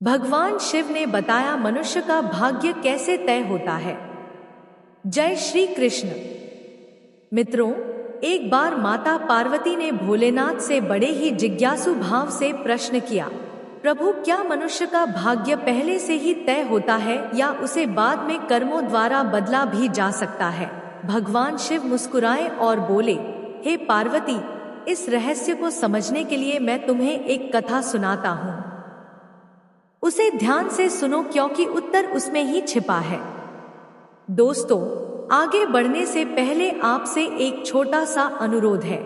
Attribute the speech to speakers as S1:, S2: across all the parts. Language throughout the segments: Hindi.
S1: भगवान शिव ने बताया मनुष्य का भाग्य कैसे तय होता है। जय श्री कृष्ण। मित्रों, एक बार माता पार्वती ने भोलेनाथ से बड़े ही जिज्ञासु भाव से प्रश्न किया, प्रभु, क्या मनुष्य का भाग्य पहले से ही तय होता है या उसे बाद में कर्मों द्वारा बदला भी जा सकता है? भगवान शिव मुस्कुराए और बोले, हे पार्वती, इस रहस्य को समझने के लिए मैं तुम्हें एक कथा सुनाता हूँ। उसे ध्यान से सुनो क्योंकि उत्तर उसमें ही छिपा है। दोस्तों, आगे बढ़ने से पहले आपसे एक छोटा सा अनुरोध है।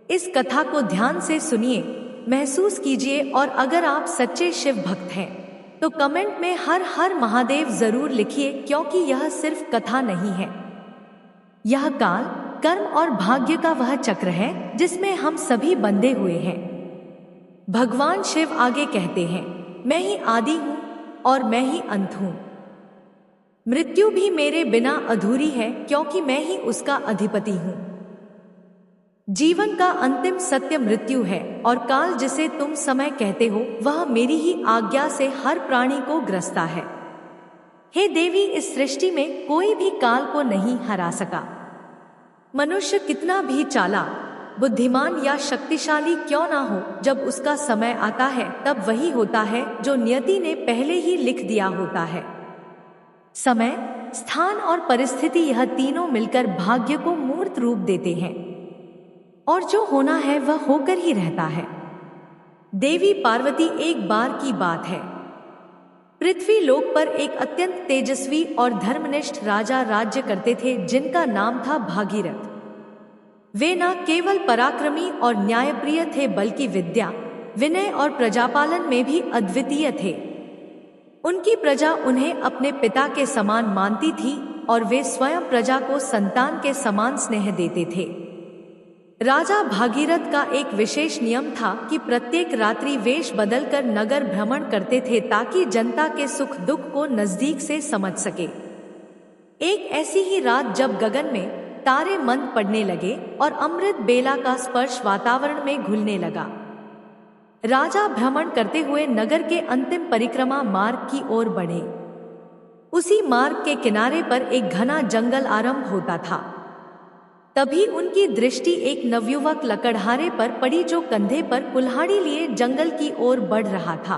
S1: इस कथा को ध्यान से सुनिए, महसूस कीजिए और अगर आप सच्चे शिव भक्त हैं तो कमेंट में हर हर महादेव जरूर लिखिए, क्योंकि यह सिर्फ कथा नहीं है। यह काल, कर्म और भाग्य का वह चक्र है जिसमें हम सभी बंधे हुए हैं। भगवान शिव आगे कहते हैं, मैं ही आदि हूँ और मैं ही अंत हूँ। मृत्यु भी मेरे बिना अधूरी है क्योंकि मैं ही उसका अधिपति हूँ। जीवन का अंतिम सत्य मृत्यु है और काल, जिसे तुम समय कहते हो, वह मेरी ही आज्ञा से हर प्राणी को ग्रसता है। हे देवी, इस सृष्टि में कोई भी काल को नहीं हरा सका। मनुष्य कितना भी चालाक, बुद्धिमान या शक्तिशाली क्यों ना हो, जब उसका समय आता है तब वही होता है जो नियति ने पहले ही लिख दिया होता है। समय, स्थान और परिस्थिति, यह तीनों मिलकर भाग्य को मूर्त रूप देते हैं और जो होना है वह होकर ही रहता है। देवी पार्वती, एक बार की बात है, पृथ्वी लोक पर एक अत्यंत तेजस्वी और धर्मनिष्ठ राजा राज्य करते थे जिनका नाम था भागीरथ। वे न केवल पराक्रमी और न्यायप्रिय थे बल्कि विद्या, विनय और प्रजापालन में भी अद्वितीय थे। उनकी प्रजा उन्हें अपने पिता के समान मानती थी और वे स्वयं प्रजा को संतान के समान स्नेह देते थे। राजा भागीरथ का एक विशेष नियम था कि प्रत्येक रात्रि वेश बदलकर नगर भ्रमण करते थे ताकि जनता के सुख दुख को नजदीक से समझ सके। एक ऐसी ही रात जब गगन में तारे मंद पड़ने लगे और अमृत बेला का स्पर्श वातावरण में घुलने लगा, राजा भ्रमण करते हुए नगर के अंतिम परिक्रमा मार्ग की ओर बढ़े। उसी मार्ग के किनारे पर एक घना जंगल आरंभ होता था। तभी उनकी दृष्टि एक नवयुवक लकड़हारे पर पड़ी जो कंधे पर कुल्हाड़ी लिए जंगल की ओर बढ़ रहा था।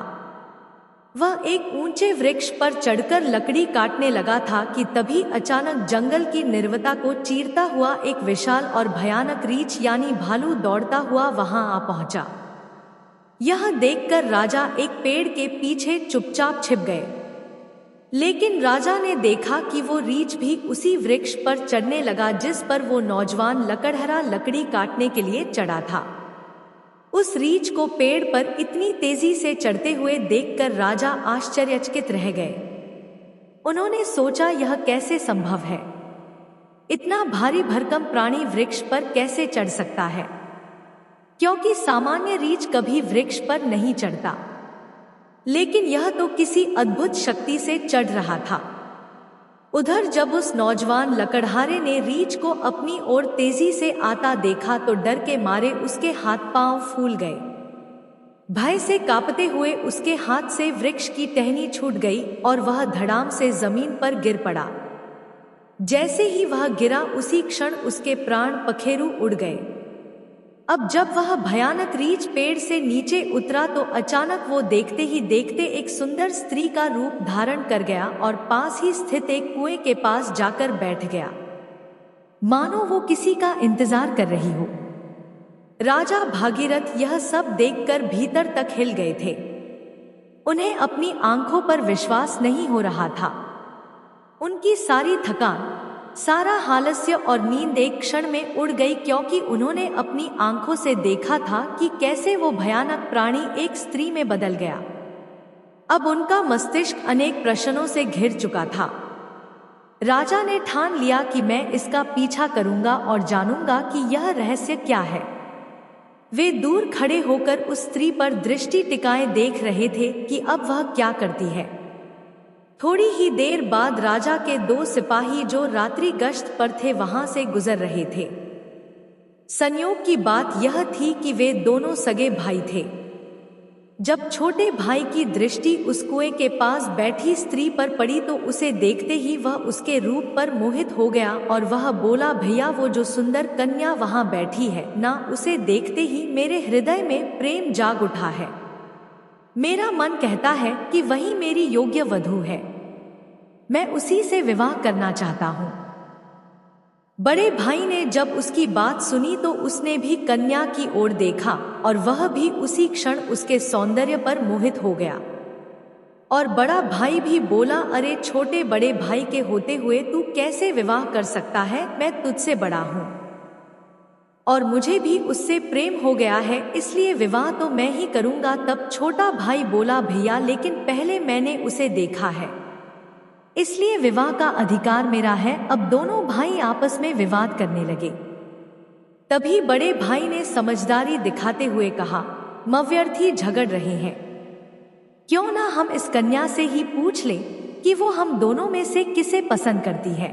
S1: वह एक ऊंचे वृक्ष पर चढ़कर लकड़ी काटने लगा था कि तभी अचानक जंगल की निर्वता को चीरता हुआ एक विशाल और भयानक रीछ यानी भालू दौड़ता हुआ वहां आ पहुंचा। यह देखकर राजा एक पेड़ के पीछे चुपचाप छिप गए, लेकिन राजा ने देखा कि वो रीछ भी उसी वृक्ष पर चढ़ने लगा जिस पर वो नौजवान लकड़हारा लकड़ी काटने के लिए चढ़ा था। उस रीछ को पेड़ पर इतनी तेजी से चढ़ते हुए देखकर राजा आश्चर्यचकित रह गए। उन्होंने सोचा, यह कैसे संभव है? इतना भारी भरकम प्राणी वृक्ष पर कैसे चढ़ सकता है? क्योंकि सामान्य रीछ कभी वृक्ष पर नहीं चढ़ता, लेकिन यह तो किसी अद्भुत शक्ति से चढ़ रहा था। उधर जब उस नौजवान लकड़हारे ने रीछ को अपनी ओर तेजी से आता देखा तो डर के मारे उसके हाथ पांव फूल गए। भय से कांपते हुए उसके हाथ से वृक्ष की टहनी छूट गई और वह धड़ाम से जमीन पर गिर पड़ा। जैसे ही वह गिरा, उसी क्षण उसके प्राण पखेरु उड़ गए। अब जब वह भयानक रीछ पेड़ से नीचे उतरा तो अचानक वो देखते ही देखते एक सुंदर स्त्री का रूप धारण कर गया और पास ही स्थित एक कुएं के पास जाकर बैठ गया, मानो वो किसी का इंतजार कर रही हो। राजा भागीरथ यह सब देखकर भीतर तक हिल गए थे। उन्हें अपनी आंखों पर विश्वास नहीं हो रहा था। उनकी सारी थकान, सारा आलस्य और नींद एक क्षण में उड़ गई, क्योंकि उन्होंने अपनी आंखों से देखा था कि कैसे वो भयानक प्राणी एक स्त्री में बदल गया। अब उनका मस्तिष्क अनेक प्रश्नों से घिर चुका था। राजा ने ठान लिया कि मैं इसका पीछा करूंगा और जानूंगा कि यह रहस्य क्या है। वे दूर खड़े होकर उस स्त्री पर दृष्टि टिकाए देख रहे थे कि अब वह क्या करती है। थोड़ी ही देर बाद राजा के 2 सिपाही जो रात्रि गश्त पर थे वहां से गुजर रहे थे। संयोग की बात यह थी कि वे दोनों सगे भाई थे। जब छोटे भाई की दृष्टि उस कुएं के पास बैठी स्त्री पर पड़ी तो उसे देखते ही वह उसके रूप पर मोहित हो गया और वह बोला, भैया वो जो सुंदर कन्या वहां बैठी है ना, उसे देखते ही मेरे हृदय में प्रेम जाग उठा है। मेरा मन कहता है कि वही मेरी योग्य वधू है, मैं उसी से विवाह करना चाहता हूँ। बड़े भाई ने जब उसकी बात सुनी तो उसने भी कन्या की ओर देखा और वह भी उसी क्षण उसके सौंदर्य पर मोहित हो गया। और बड़ा भाई भी बोला, अरे छोटे बड़े भाई के होते हुए तू कैसे विवाह कर सकता है, मैं तुझसे बड़ा हूँ और मुझे भी उससे प्रेम हो गया है, इसलिए विवाह तो मैं ही करूँगा। तब छोटा भाई बोला, भैया लेकिन पहले मैंने उसे देखा है, इसलिए विवाह का अधिकार मेरा है। अब दोनों भाई आपस में विवाद करने लगे। तभी बड़े भाई ने समझदारी दिखाते हुए कहा, मव्यर्थी झगड़ रहे हैं, क्यों ना हम इस कन्या से ही पूछ लें कि वो हम दोनों में से किसे पसंद करती है।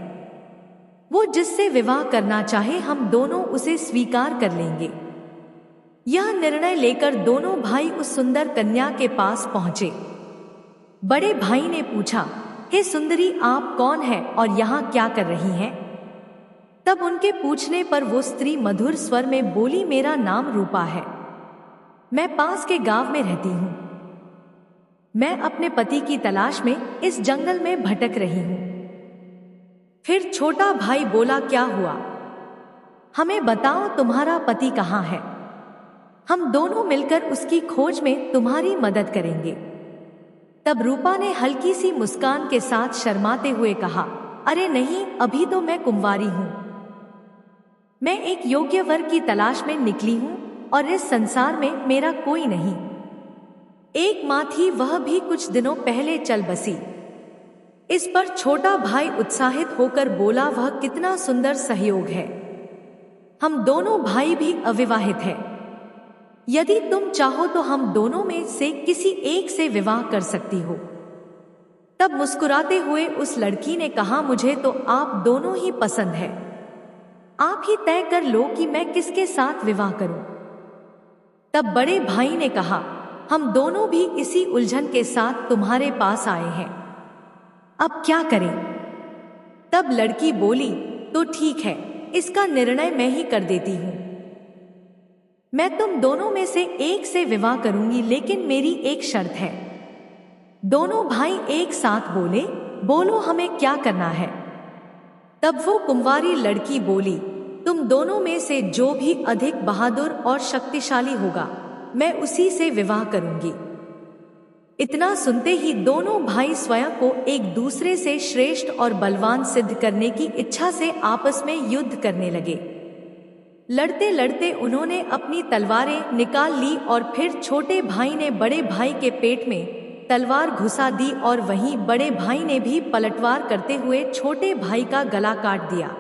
S1: वो जिससे विवाह करना चाहे हम दोनों उसे स्वीकार कर लेंगे। यह निर्णय लेकर दोनों भाई उस सुंदर कन्या के पास पहुंचे। बड़े भाई ने पूछा, हे सुंदरी, आप कौन है और यहाँ क्या कर रही हैं? तब उनके पूछने पर वो स्त्री मधुर स्वर में बोली, मेरा नाम रूपा है, मैं पास के गांव में रहती हूँ। मैं अपने पति की तलाश में इस जंगल में भटक रही हूँ। फिर छोटा भाई बोला, क्या हुआ, हमें बताओ, तुम्हारा पति कहाँ है? हम दोनों मिलकर उसकी खोज में तुम्हारी मदद करेंगे। तब रूपा ने हल्की सी मुस्कान के साथ शर्माते हुए कहा, अरे नहीं, अभी तो मैं कुंवारी हूँ। मैं एक योग्य वर की तलाश में निकली हूँ और इस संसार में मेरा कोई नहीं। एक माँ थी, वह भी कुछ दिनों पहले चल बसी। इस पर छोटा भाई उत्साहित होकर बोला, वह कितना सुंदर सहयोग है। हम दोनों भाई भी अविवाहित हैं। यदि तुम चाहो तो हम दोनों में से किसी एक से विवाह कर सकती हो। तब मुस्कुराते हुए उस लड़की ने कहा, मुझे तो आप दोनों ही पसंद है, आप ही तय कर लो कि मैं किसके साथ विवाह करूं। तब बड़े भाई ने कहा, हम दोनों भी इसी उलझन के साथ तुम्हारे पास आए हैं, अब क्या करें? तब लड़की बोली, तो ठीक है, इसका निर्णय मैं ही कर देती हूँ। मैं तुम दोनों में से एक से विवाह करूंगी, लेकिन मेरी एक शर्त है। दोनों भाई एक साथ बोले, बोलो हमें क्या करना है? तब वो कुंवारी लड़की बोली, तुम दोनों में से जो भी अधिक बहादुर और शक्तिशाली होगा, मैं उसी से विवाह करूंगी। इतना सुनते ही दोनों भाई स्वयं को एक दूसरे से श्रेष्ठ और बलवान सिद्ध करने की इच्छा से आपस में युद्ध करने लगे। लड़ते लड़ते उन्होंने अपनी तलवारें निकाल ली और फिर छोटे भाई ने बड़े भाई के पेट में तलवार घुसा दी और वहीं बड़े भाई ने भी पलटवार करते हुए छोटे भाई का गला काट दिया।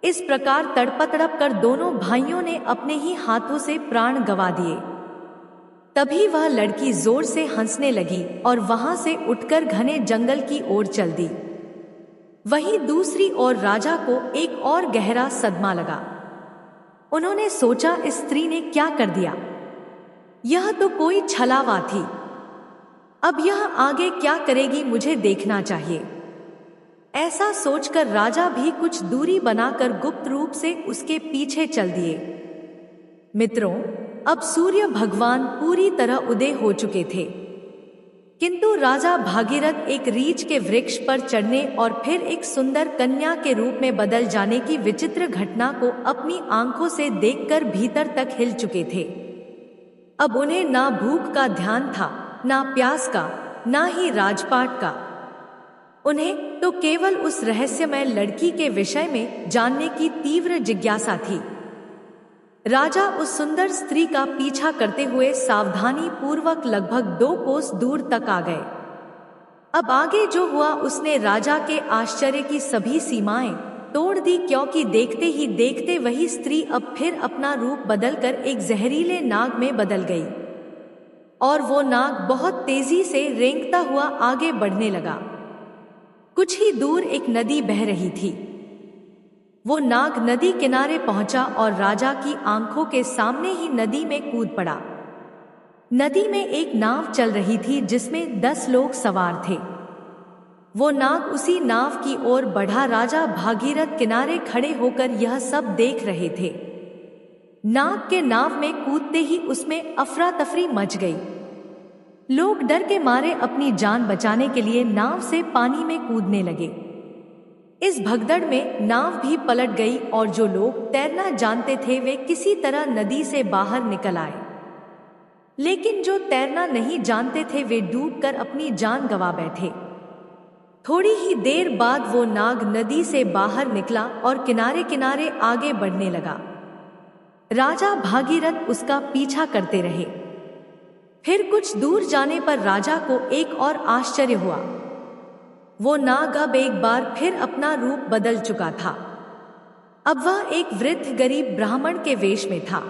S1: इस प्रकार तड़प कर दोनों भाइयों ने अपने ही हाथों से प्राण गंवा दिए। तभी वह लड़की जोर से हंसने लगी और वहां से उठकर घने जंगल की ओर चल दी। वहीं दूसरी ओर राजा को एक और गहरा सदमा लगा। उन्होंने सोचा, इस स्त्री ने क्या कर दिया? यह तो कोई छलावा थी। अब यह आगे क्या करेगी, मुझे देखना चाहिए। ऐसा सोचकर राजा भी कुछ दूरी बनाकर गुप्त रूप से उसके पीछे चल दिए। मित्रों, अब सूर्य भगवान पूरी तरह उदय हो चुके थे, किंतु राजा भागीरथ एक रीछ के वृक्ष पर चढ़ने और फिर एक सुंदर कन्या के रूप में बदल जाने की विचित्र घटना को अपनी आंखों से देखकर भीतर तक हिल चुके थे। अब उन्हें ना भूख का ध्यान था, ना प्यास का, ना ही राजपाट का। उन्हें तो केवल उस रहस्यमय लड़की के विषय में जानने की तीव्र जिज्ञासा थी। राजा उस सुंदर स्त्री का पीछा करते हुए सावधानी पूर्वक लगभग 2 कोस दूर तक आ गए। अब आगे जो हुआ उसने राजा के आश्चर्य की सभी सीमाएं तोड़ दी, क्योंकि देखते ही देखते वही स्त्री अब फिर अपना रूप बदलकर एक जहरीले नाग में बदल गई और वो नाग बहुत तेजी से रेंगता हुआ आगे बढ़ने लगा। कुछ ही दूर एक नदी बह रही थी। वो नाग नदी किनारे पहुंचा और राजा की आंखों के सामने ही नदी में कूद पड़ा। नदी में एक नाव चल रही थी जिसमें 10 लोग सवार थे। वो नाग उसी नाव की ओर बढ़ा। राजा भागीरथ किनारे खड़े होकर यह सब देख रहे थे। नाग के नाव में कूदते ही उसमें अफरा तफरी मच गई। लोग डर के मारे अपनी जान बचाने के लिए नाव से पानी में कूदने लगे। इस भगदड़ में नाव भी पलट गई और जो लोग तैरना जानते थे वे किसी तरह नदी से बाहर निकल आए, लेकिन जो तैरना नहीं जानते थे वे डूबकर अपनी जान गंवा बैठे। थोड़ी ही देर बाद वो नाग नदी से बाहर निकला और किनारे किनारे आगे बढ़ने लगा। राजा भागीरथ उसका पीछा करते रहे। फिर कुछ दूर जाने पर राजा को एक और आश्चर्य हुआ। वो नाग अब एक बार फिर अपना रूप बदल चुका था। अब वह एक वृद्ध गरीब ब्राह्मण के वेश में था।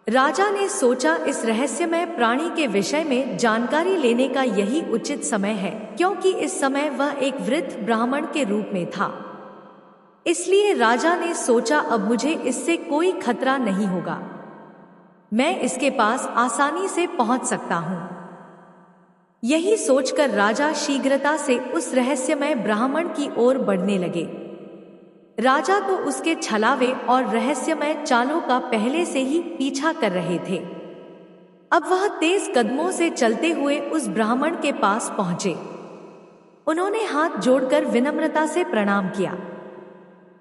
S1: राजा ने सोचा इस रहस्यमय प्राणी के विषय में जानकारी लेने का यही उचित समय है, क्योंकि इस समय वह एक वृद्ध ब्राह्मण के रूप में था। इसलिए राजा ने सोचा अब मुझे इससे कोई खतरा नहीं होगा, मैं इसके पास आसानी से पहुंच सकता हूं। यही सोचकर राजा शीघ्रता से उस रहस्यमय ब्राह्मण की ओर बढ़ने लगे। राजा तो उसके छलावे और रहस्यमय चालों का पहले से ही पीछा कर रहे थे। अब वह तेज कदमों से चलते हुए उस ब्राह्मण के पास पहुंचे। उन्होंने हाथ जोड़कर विनम्रता से प्रणाम किया।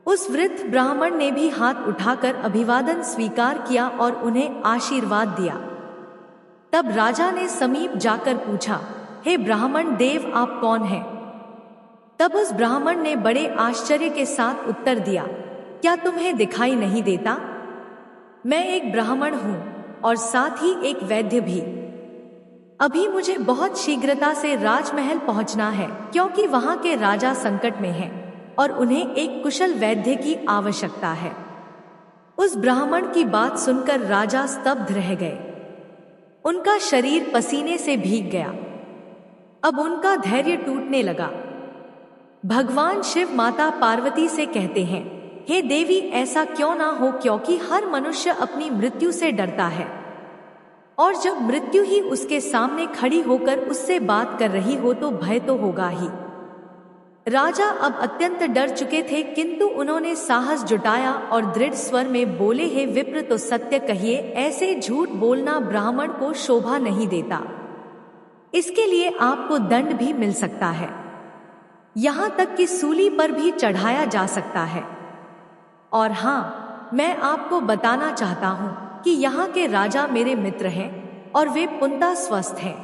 S1: उस वृद्ध ब्राह्मण ने भी हाथ उठाकर अभिवादन स्वीकार किया और उन्हें आशीर्वाद दिया। तब राजा ने समीप जाकर पूछा, हे ब्राह्मण देव, आप कौन हैं? तब उस ब्राह्मण ने बड़े आश्चर्य के साथ उत्तर दिया, क्या तुम्हें दिखाई नहीं देता? मैं एक ब्राह्मण हूं और साथ ही एक वैद्य भी। अभी मुझे बहुत शीघ्रता से राजमहल पहुंचना है, क्योंकि वहां के राजा संकट में हैं और उन्हें एक कुशल वैद्य की आवश्यकता है। उस ब्राह्मण की बात सुनकर राजा स्तब्ध रह गए। उनका शरीर पसीने से भीग गया। अब उनका धैर्य टूटने लगा। भगवान शिव माता पार्वती से कहते हैं, हे देवी, ऐसा क्यों ना हो, क्योंकि हर मनुष्य अपनी मृत्यु से डरता है, और जब मृत्यु ही उसके सामने खड़ी होकर उससे बात कर रही हो तो भय तो होगा ही। राजा अब अत्यंत डर चुके थे, किंतु उन्होंने साहस जुटाया और दृढ़ स्वर में बोले, हे विप्र, तो सत्य कहिए, ऐसे झूठ बोलना ब्राह्मण को शोभा नहीं देता। इसके लिए आपको दंड भी मिल सकता है, यहाँ तक कि सूली पर भी चढ़ाया जा सकता है। और हाँ, मैं आपको बताना चाहता हूँ कि यहाँ के राजा मेरे मित्र हैं और वे पुनः स्वस्थ हैं।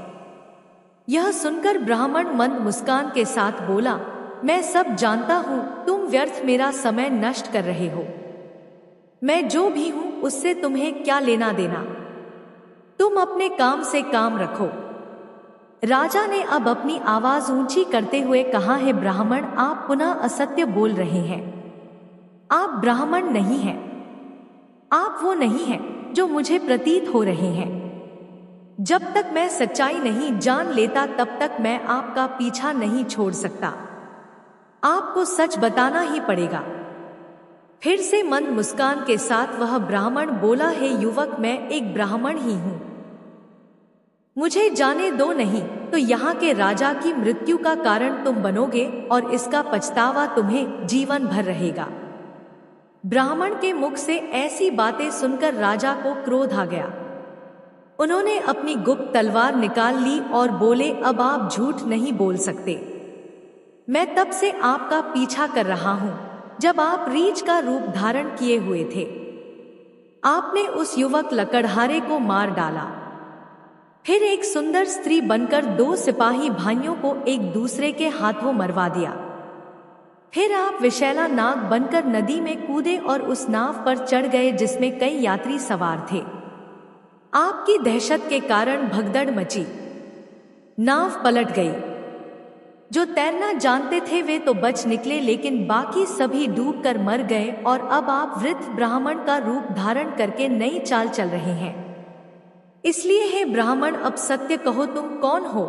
S1: यह सुनकर ब्राह्मण मंद मुस्कान के साथ बोला, मैं सब जानता हूँ, तुम व्यर्थ मेरा समय नष्ट कर रहे हो। मैं जो भी हूँ उससे तुम्हें क्या लेना देना, तुम अपने काम से काम रखो। राजा ने अब अपनी आवाज ऊंची करते हुए कहा, है ब्राह्मण, आप पुनः असत्य बोल रहे हैं। आप ब्राह्मण नहीं हैं। आप वो नहीं हैं जो मुझे प्रतीत हो रहे हैं। जब तक मैं सच्चाई नहीं जान लेता तब तक मैं आपका पीछा नहीं छोड़ सकता। आपको सच बताना ही पड़ेगा। फिर से मंद मुस्कान के साथ वह ब्राह्मण बोला, हे युवक, मैं एक ब्राह्मण ही हूं। मुझे जाने दो, नहीं तो यहाँ के राजा की मृत्यु का कारण तुम बनोगे और इसका पछतावा तुम्हें जीवन भर रहेगा। ब्राह्मण के मुख से ऐसी बातें सुनकर राजा को क्रोध आ गया। उन्होंने अपनी गुप्त तलवार निकाल ली और बोले, अब आप झूठ नहीं बोल सकते। मैं तब से आपका पीछा कर रहा हूं जब आप रीछ का रूप धारण किए हुए थे। आपने उस युवक लकड़हारे को मार डाला, फिर एक सुंदर स्त्री बनकर 2 सिपाही भाइयों को एक दूसरे के हाथों मरवा दिया। फिर आप विशैला नाग बनकर नदी में कूदे और उस नाव पर चढ़ गए जिसमें कई यात्री सवार थे। आपकी दहशत के कारण भगदड़ मची, नाव पलट गई। जो तैरना जानते थे वे तो बच निकले, लेकिन बाकी सभी डूबकर मर गए। और अब आप वृद्ध ब्राह्मण का रूप धारण करके नई चाल चल रहे हैं। इसलिए हे ब्राह्मण, अब सत्य कहो, तुम कौन हो?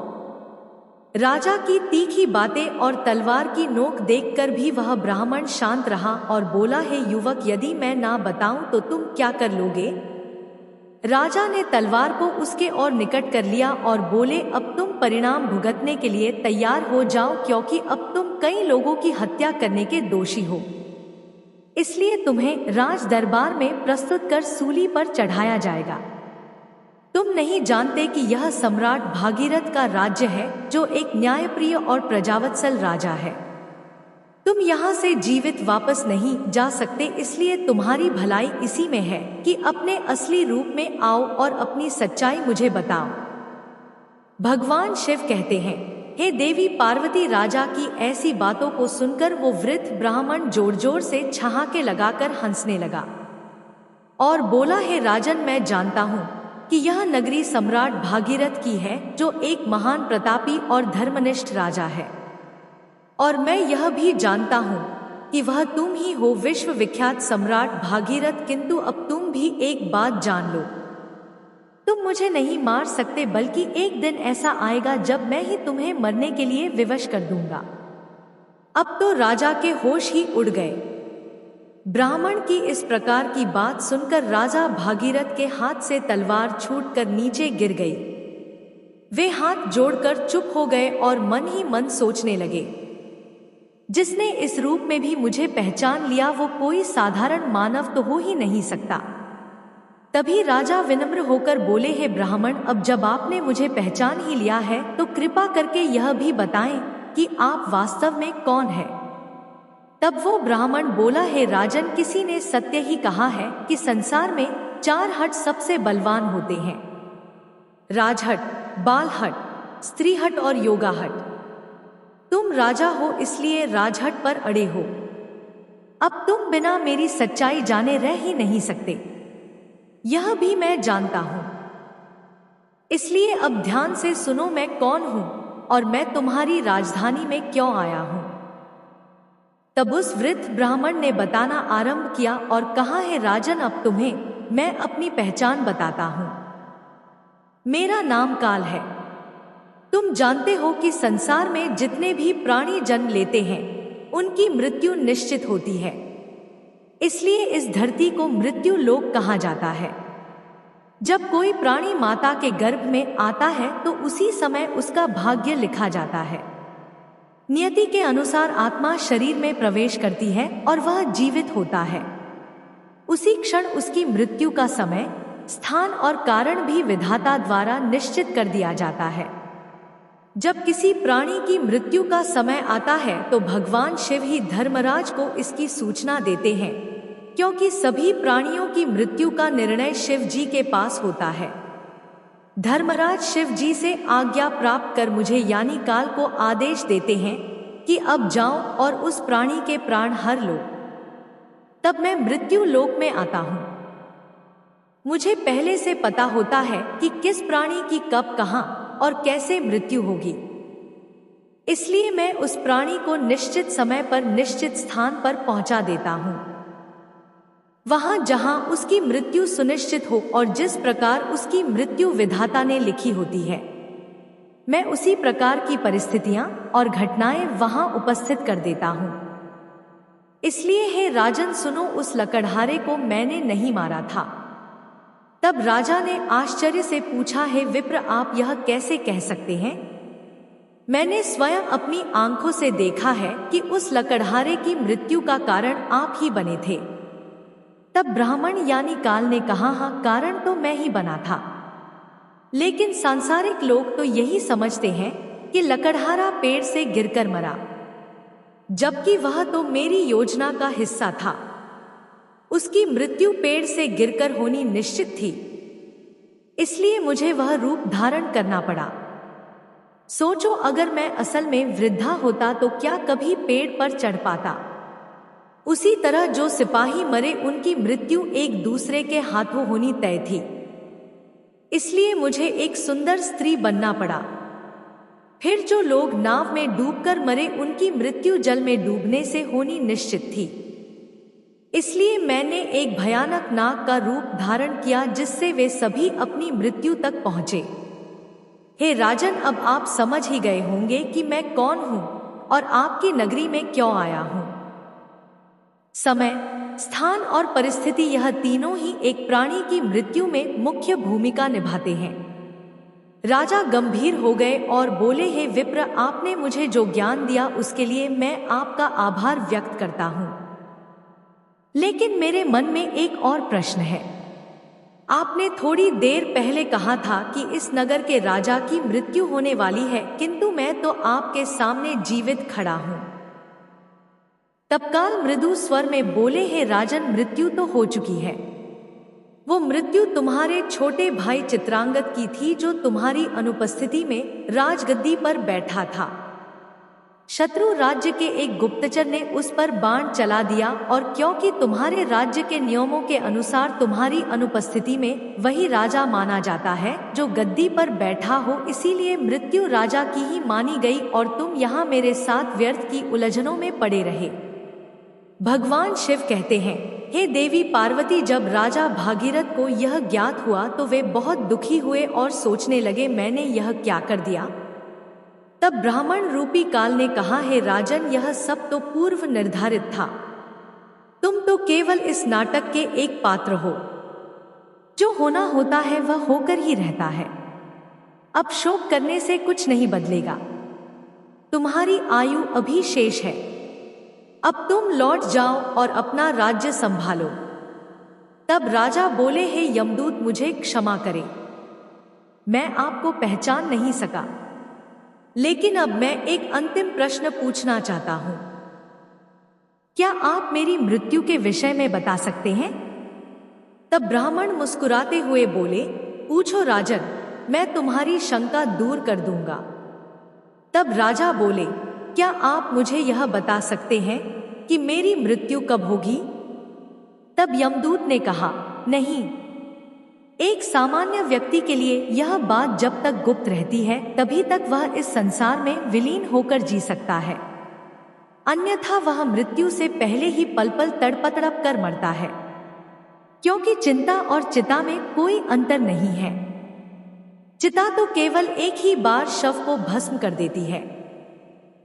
S1: राजा की तीखी बातें और तलवार की नोक देखकर भी वह ब्राह्मण शांत रहा और बोला, हे युवक, यदि मैं ना बताऊं तो तुम क्या कर लोगे? राजा ने तलवार को उसके और निकट कर लिया और बोले, अब तुम परिणाम भुगतने के लिए तैयार हो जाओ, क्योंकि अब तुम कई लोगों की हत्या करने के दोषी हो। इसलिए तुम्हें राज दरबार में प्रस्तुत कर सूली पर चढ़ाया जाएगा। तुम नहीं जानते कि यह सम्राट भागीरथ का राज्य है, जो एक न्यायप्रिय और प्रजावत्सल राजा है। तुम यहाँ से जीवित वापस नहीं जा सकते, इसलिए तुम्हारी भलाई इसी में है कि अपने असली रूप में आओ और अपनी सच्चाई मुझे बताओ। भगवान शिव कहते हैं, हे देवी पार्वती, राजा की ऐसी बातों को सुनकर वो वृद्ध ब्राह्मण जोर जोर से छहाके लगाकर हंसने लगा और बोला, हे राजन, मैं जानता हूँ कि यह नगरी सम्राट भागीरथ की है, जो एक महान प्रतापी और धर्मनिष्ठ राजा है। और मैं यह भी जानता हूँ कि वह तुम ही हो, विश्व विख्यात सम्राट भागीरथ। किंतु अब तुम भी एक बात जान लो, तुम मुझे नहीं मार सकते, बल्कि एक दिन ऐसा आएगा जब मैं ही तुम्हें मरने के लिए विवश कर दूंगा। अब तो राजा के होश ही उड़ गए। ब्राह्मण की इस प्रकार की बात सुनकर राजा भागीरथ के हाथ से तलवार छूटकर नीचे गिर गई। वे हाथ जोड़कर चुप हो गए और मन ही मन सोचने लगे, जिसने इस रूप में भी मुझे पहचान लिया, वो कोई साधारण मानव तो हो ही नहीं सकता। तभी राजा विनम्र होकर बोले, हे ब्राह्मण, अब जब आपने मुझे पहचान ही लिया है तो कृपा करके यह भी बताएं कि आप वास्तव में कौन है। तब वो ब्राह्मण बोला, हे राजन, किसी ने सत्य ही कहा है कि संसार में 4 हट सबसे बलवान होते हैं, राजहट, बालहट, स्त्रीहट और योगा हट। तुम राजा हो, इसलिए राजहट पर अड़े हो। अब तुम बिना मेरी सच्चाई जाने रह ही नहीं सकते, यह भी मैं जानता हूं। इसलिए अब ध्यान से सुनो, मैं कौन हूं और मैं तुम्हारी राजधानी में क्यों आया हूं। तब उस वृद्ध ब्राह्मण ने बताना आरंभ किया और कहा, है राजन, अब तुम्हें मैं अपनी पहचान बताता हूं। मेरा नाम काल है। तुम जानते हो कि संसार में जितने भी प्राणी जन्म लेते हैं, उनकी मृत्यु निश्चित होती है। इसलिए इस धरती को मृत्यु लोक कहा जाता है। जब कोई प्राणी माता के गर्भ में आता है तो उसी समय उसका भाग्य लिखा जाता है। नियति के अनुसार आत्मा शरीर में प्रवेश करती है और वह जीवित होता है। उसी क्षण उसकी मृत्यु का समय, स्थान और कारण भी विधाता द्वारा निश्चित कर दिया जाता है। जब किसी प्राणी की मृत्यु का समय आता है तो भगवान शिव ही धर्मराज को इसकी सूचना देते हैं, क्योंकि सभी प्राणियों की मृत्यु का निर्णय शिव जी के पास होता है। धर्मराज शिव जी से आज्ञा प्राप्त कर मुझे यानी काल को आदेश देते हैं कि अब जाओ और उस प्राणी के प्राण हर लो। तब मैं मृत्यु लोक में आता हूँ। मुझे पहले से पता होता है कि किस प्राणी की कब, कहां और कैसे मृत्यु होगी। इसलिए मैं उस प्राणी को निश्चित समय पर निश्चित स्थान पर पहुंचा देता हूं, वहां जहां उसकी मृत्यु सुनिश्चित हो और जिस प्रकार उसकी मृत्यु विधाता ने लिखी होती है। मैं उसी प्रकार की परिस्थितियां और घटनाएं वहां उपस्थित कर देता हूं। इसलिए हे राजन सुनो, उस लकड़हारे को मैंने नहीं मारा था। तब राजा ने आश्चर्य से पूछा, हे विप्र, आप यह कैसे कह सकते हैं? मैंने स्वयं अपनी आंखों से देखा है कि उस लकड़हारे की मृत्यु का कारण आप ही बने थे। तब ब्राह्मण यानी काल ने कहा, हाँ, कारण तो मैं ही बना था। लेकिन सांसारिक लोग तो यही समझते हैं कि लकड़हारा पेड़ से गिरकर मरा, जबकि वह तो मेरी योजना का हिस्सा था। उसकी मृत्यु पेड़ से गिरकर होनी निश्चित थी, इसलिए मुझे वह रूप धारण करना पड़ा। सोचो, अगर मैं असल में वृद्धा होता तो क्या कभी पेड़ पर चढ़ पाता? उसी तरह जो सिपाही मरे उनकी मृत्यु एक दूसरे के हाथों होनी तय थी। इसलिए मुझे एक सुंदर स्त्री बनना पड़ा। फिर जो लोग नाव में डूबकर मरे उनकी मृत्यु जल में डूबने से होनी निश्चित थी। इसलिए मैंने एक भयानक नाग का रूप धारण किया, जिससे वे सभी अपनी मृत्यु तक पहुंचे। हे राजन, अब आप समझ ही गए होंगे कि मैं कौन हूं और आपकी नगरी में क्यों आया हूं। समय, स्थान और परिस्थिति, यह तीनों ही एक प्राणी की मृत्यु में मुख्य भूमिका निभाते हैं। राजा गंभीर हो गए और बोले, हे विप्र, आपने मुझे जो ज्ञान दिया उसके लिए मैं आपका आभार व्यक्त करता हूँ। लेकिन मेरे मन में एक और प्रश्न है। आपने थोड़ी देर पहले कहा था कि इस नगर के राजा की मृत्यु होने वाली है, किंतु मैं तो आपके सामने जीवित खड़ा हूँ। तत्काल मृदु स्वर में बोले, हे राजन, मृत्यु तो हो चुकी है। वो मृत्यु तुम्हारे छोटे भाई चित्रांगद की थी, जो तुम्हारी अनुपस्थिति में राजगद्दी पर बैठा था। शत्रु राज्य के एक गुप्तचर ने उस पर बाण चला दिया, और क्योंकि तुम्हारे राज्य के नियमों के अनुसार तुम्हारी अनुपस्थिति में वही राजा माना जाता है जो गद्दी पर बैठा हो, इसीलिए मृत्यु राजा की ही मानी गई और तुम यहाँ मेरे साथ व्यर्थ की उलझनों में पड़े रहे। भगवान शिव कहते हैं, हे देवी पार्वती, जब राजा भागीरथ को यह ज्ञात हुआ तो वे बहुत दुखी हुए और सोचने लगे, मैंने यह क्या कर दिया। तब ब्राह्मण रूपी काल ने कहा, हे राजन, यह सब तो पूर्व निर्धारित था। तुम तो केवल इस नाटक के एक पात्र हो। जो होना होता है वह होकर ही रहता है। अब शोक करने से कुछ नहीं बदलेगा। तुम्हारी आयु अभी शेष है। अब तुम लौट जाओ और अपना राज्य संभालो। तब राजा बोले, हे यमदूत, मुझे क्षमा करें, मैं आपको पहचान नहीं सका। लेकिन अब मैं एक अंतिम प्रश्न पूछना चाहता हूं। क्या आप मेरी मृत्यु के विषय में बता सकते हैं? तब ब्राह्मण मुस्कुराते हुए बोले, पूछो राजन, मैं तुम्हारी शंका दूर कर दूंगा। तब राजा बोले, क्या आप मुझे यह बता सकते हैं कि मेरी मृत्यु कब होगी? तब यमदूत ने कहा, नहीं, एक सामान्य व्यक्ति के लिए यह बात जब तक गुप्त रहती है तभी तक वह इस संसार में विलीन होकर जी सकता है, अन्यथा वह मृत्यु से पहले ही पल पल तड़प तड़प कर मरता है, क्योंकि चिंता और चिता में कोई अंतर नहीं है। चिता तो केवल एक ही बार शव को भस्म कर देती है,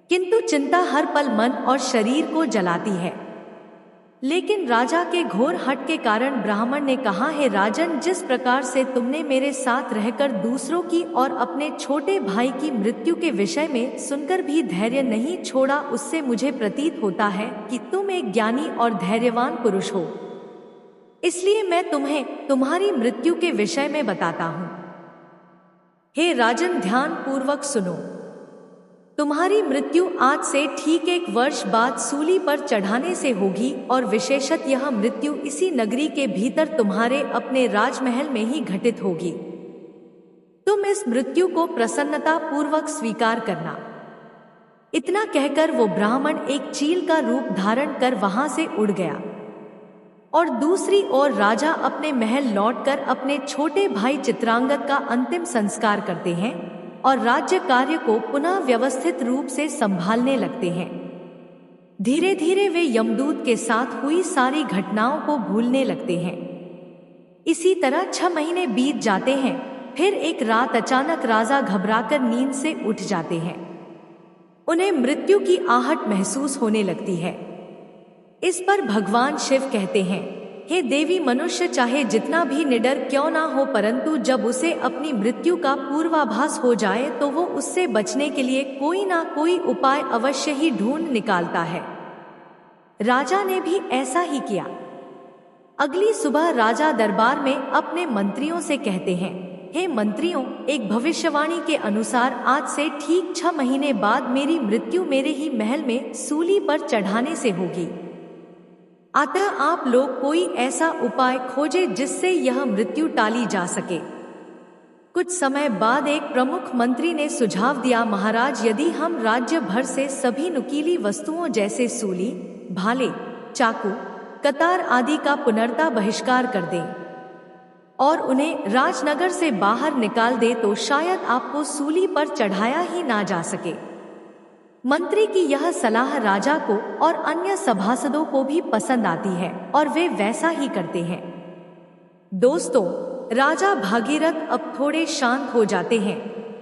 S1: किंतु चिंता हर पल मन और शरीर को जलाती है। लेकिन राजा के घोर हठ के कारण ब्राह्मण ने कहा, हे राजन, जिस प्रकार से तुमने मेरे साथ रहकर दूसरों की और अपने छोटे भाई की मृत्यु के विषय में सुनकर भी धैर्य नहीं छोड़ा, उससे मुझे प्रतीत होता है कि तुम एक ज्ञानी और धैर्यवान पुरुष हो। इसलिए मैं तुम्हें तुम्हारी मृत्यु के विषय में बताता हूँ। हे राजन, ध्यान पूर्वक सुनो। तुम्हारी मृत्यु आज से ठीक 1 वर्ष बाद सूली पर चढ़ाने से होगी, और विशेषत यह मृत्यु इसी नगरी के भीतर तुम्हारे अपने राजमहल में ही घटित होगी। तुम इस मृत्यु को प्रसन्नता पूर्वक स्वीकार करना। इतना कहकर वो ब्राह्मण एक चील का रूप धारण कर वहां से उड़ गया, और दूसरी ओर राजा अपने महल लौटकर अपने छोटे भाई चित्रांगद का अंतिम संस्कार करते हैं और राज्य कार्य को पुनः व्यवस्थित रूप से संभालने लगते हैं। धीरे धीरे वे यमदूत के साथ हुई सारी घटनाओं को भूलने लगते हैं। इसी तरह 6 महीने बीत जाते हैं। फिर एक रात अचानक राजा घबराकर नींद से उठ जाते हैं। उन्हें मृत्यु की आहट महसूस होने लगती है। इस पर भगवान शिव कहते हैं, हे देवी, मनुष्य चाहे जितना भी निडर क्यों ना हो, परंतु जब उसे अपनी मृत्यु का पूर्वाभास हो जाए तो वो उससे बचने के लिए कोई ना कोई उपाय अवश्य ही ढूंढ निकालता है। राजा ने भी ऐसा ही किया। अगली सुबह राजा दरबार में अपने मंत्रियों से कहते हैं, हे मंत्रियों, एक भविष्यवाणी के अनुसार आज से ठीक 6 महीने बाद मेरी मृत्यु मेरे ही महल में सूली पर चढ़ाने से होगी। अतः आप लोग कोई ऐसा उपाय खोजे जिससे यह मृत्यु टाली जा सके। कुछ समय बाद एक प्रमुख मंत्री ने सुझाव दिया, महाराज, यदि हम राज्य भर से सभी नुकीली वस्तुओं जैसे सूली, भाले, चाकू, कतार आदि का पुनर्ता बहिष्कार कर दें और उन्हें राजनगर से बाहर निकाल दे तो शायद आपको सूली पर चढ़ाया ही ना जा सके। मंत्री की यह सलाह राजा को और अन्य सभासदों को भी पसंद आती है और वे वैसा ही करते हैं। दोस्तों, राजा भागीरथ अब थोड़े शांत हो जाते हैं,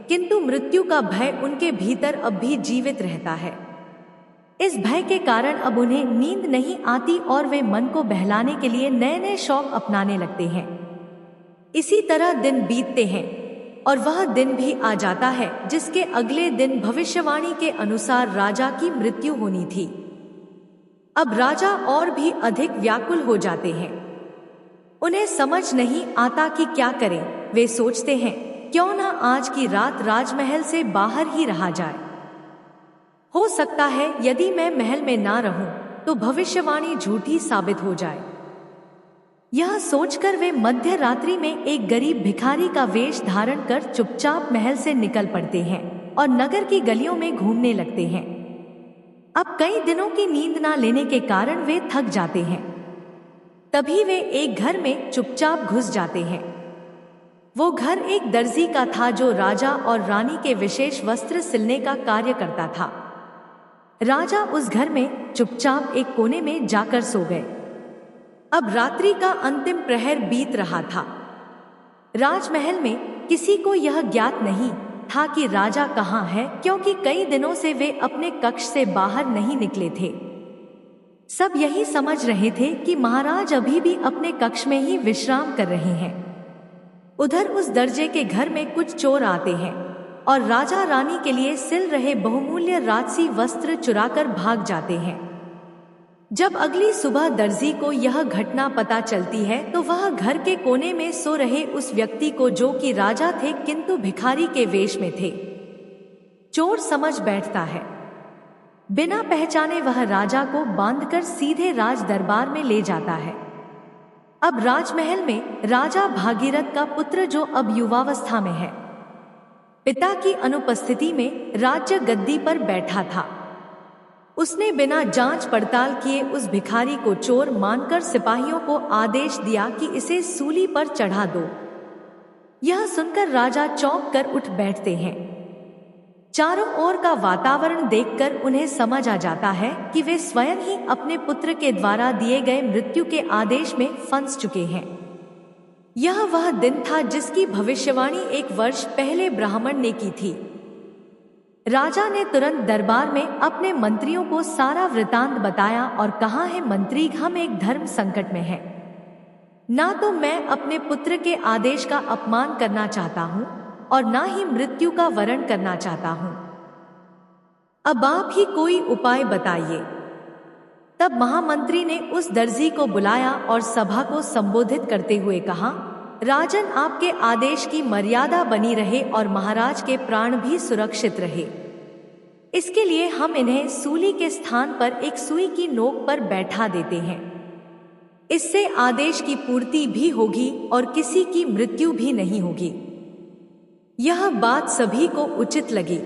S1: किंतु मृत्यु का भय उनके भीतर अब भी जीवित रहता है। इस भय के कारण अब उन्हें नींद नहीं आती और वे मन को बहलाने के लिए नए नए शौक अपनाने लगते हैं। इसी तरह दिन बीतते हैं और वह दिन भी आ जाता है जिसके अगले दिन भविष्यवाणी के अनुसार राजा की मृत्यु होनी थी। अब राजा और भी अधिक व्याकुल हो जाते हैं। उन्हें समझ नहीं आता कि क्या करें। वे सोचते हैं क्यों ना आज की रात राजमहल से बाहर ही रहा जाए। हो सकता है यदि मैं महल में ना रहूं तो भविष्यवाणी झूठी साबित हो जाए। यह सोचकर वे मध्य रात्रि में एक गरीब भिखारी का वेश धारण कर चुपचाप महल से निकल पड़ते हैं और नगर की गलियों में घूमने लगते हैं। अब कई दिनों की नींद ना लेने के कारण वे थक जाते हैं। तभी वे एक घर में चुपचाप घुस जाते हैं। वो घर एक दर्जी का था जो राजा और रानी के विशेष वस्त्र सिलने का कार्य करता था। राजा उस घर में चुपचाप एक कोने में जाकर सो गए। अब रात्रि का अंतिम प्रहर बीत रहा था। राजमहल में किसी को यह ज्ञात नहीं था कि राजा कहाँ है, क्योंकि कई दिनों से वे अपने कक्ष से बाहर नहीं निकले थे। सब यही समझ रहे थे कि महाराज अभी भी अपने कक्ष में ही विश्राम कर रहे हैं। उधर उस दर्जे के घर में कुछ चोर आते हैं और राजा रानी के लिए सिल रहे बहुमूल्य राजसी वस्त्र चुराकर भाग जाते हैं। जब अगली सुबह दर्जी को यह घटना पता चलती है तो वह घर के कोने में सो रहे उस व्यक्ति को, जो कि राजा थे किंतु भिखारी के वेश में थे, चोर समझ बैठता है। बिना पहचाने वह राजा को बांधकर सीधे राज दरबार में ले जाता है। अब राजमहल में राजा भागीरथ का पुत्र, जो अब युवावस्था में है, पिता की अनुपस्थिति में राज्य गद्दी पर बैठा था। उसने बिना जांच पड़ताल किए उस भिखारी को चोर मानकर सिपाहियों को आदेश दिया कि इसे सूली पर चढ़ा दो। यह सुनकर राजा चौंक कर उठ बैठते हैं। चारों ओर का वातावरण देखकर उन्हें समझ आ जाता है कि वे स्वयं ही अपने पुत्र के द्वारा दिए गए मृत्यु के आदेश में फंस चुके हैं। यह वह दिन था जिसकी भविष्यवाणी 1 वर्ष पहले ब्राह्मण ने की थी। राजा ने तुरंत दरबार में अपने मंत्रियों को सारा वृतांत बताया और कहा है मंत्री, हम एक धर्म संकट में हैं। ना तो मैं अपने पुत्र के आदेश का अपमान करना चाहता हूँ और ना ही मृत्यु का वरण करना चाहता हूँ। अब आप ही कोई उपाय बताइए। तब महामंत्री ने उस दर्जी को बुलाया और सभा को संबोधित करते हुए कहा, राजन, आपके आदेश की मर्यादा बनी रहे और महाराज के प्राण भी सुरक्षित रहे। इसके लिए हम इन्हें सूली के स्थान पर एक सुई की नोक पर बैठा देते हैं। इससे आदेश की पूर्ति भी होगी और किसी की मृत्यु भी नहीं होगी। यह बात सभी को उचित लगी।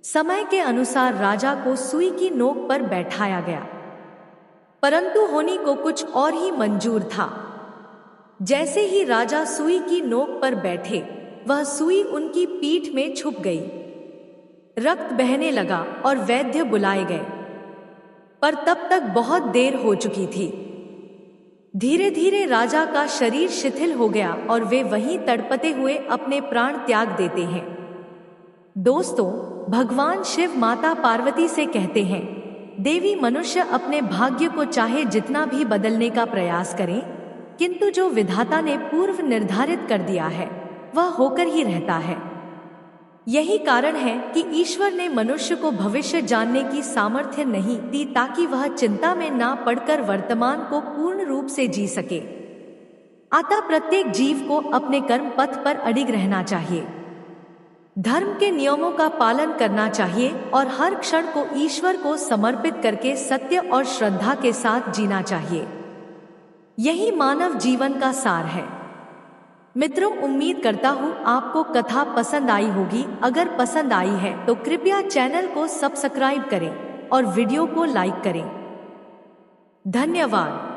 S1: समय के अनुसार राजा को सुई की नोक पर बैठाया गया, परंतु होनी को कुछ और ही मंजूर था। जैसे ही राजा सुई की नोक पर बैठे, वह सुई उनकी पीठ में छुप गई। रक्त बहने लगा और वैद्य बुलाए गए, पर तब तक बहुत देर हो चुकी थी। धीरे धीरे राजा का शरीर शिथिल हो गया और वे वहीं तड़पते हुए अपने प्राण त्याग देते हैं। दोस्तों, भगवान शिव माता पार्वती से कहते हैं, देवी, मनुष्य अपने भाग्य को चाहे जितना भी बदलने का प्रयास करें, किंतु जो विधाता ने पूर्व निर्धारित कर दिया है वह होकर ही रहता है। यही कारण है कि ईश्वर ने मनुष्य को भविष्य जानने की सामर्थ्य नहीं दी, ताकि वह चिंता में ना पड़कर वर्तमान को पूर्ण रूप से जी सके। अतः प्रत्येक जीव को अपने कर्म पथ पर अडिग रहना चाहिए, धर्म के नियमों का पालन करना चाहिए और हर क्षण को ईश्वर को समर्पित करके सत्य और श्रद्धा के साथ जीना चाहिए। यही मानव जीवन का सार है। मित्रों, उम्मीद करता हूँ आपको कथा पसंद आई होगी। अगर पसंद आई है तो कृपया चैनल को सब्सक्राइब करें और वीडियो को लाइक करें। धन्यवाद।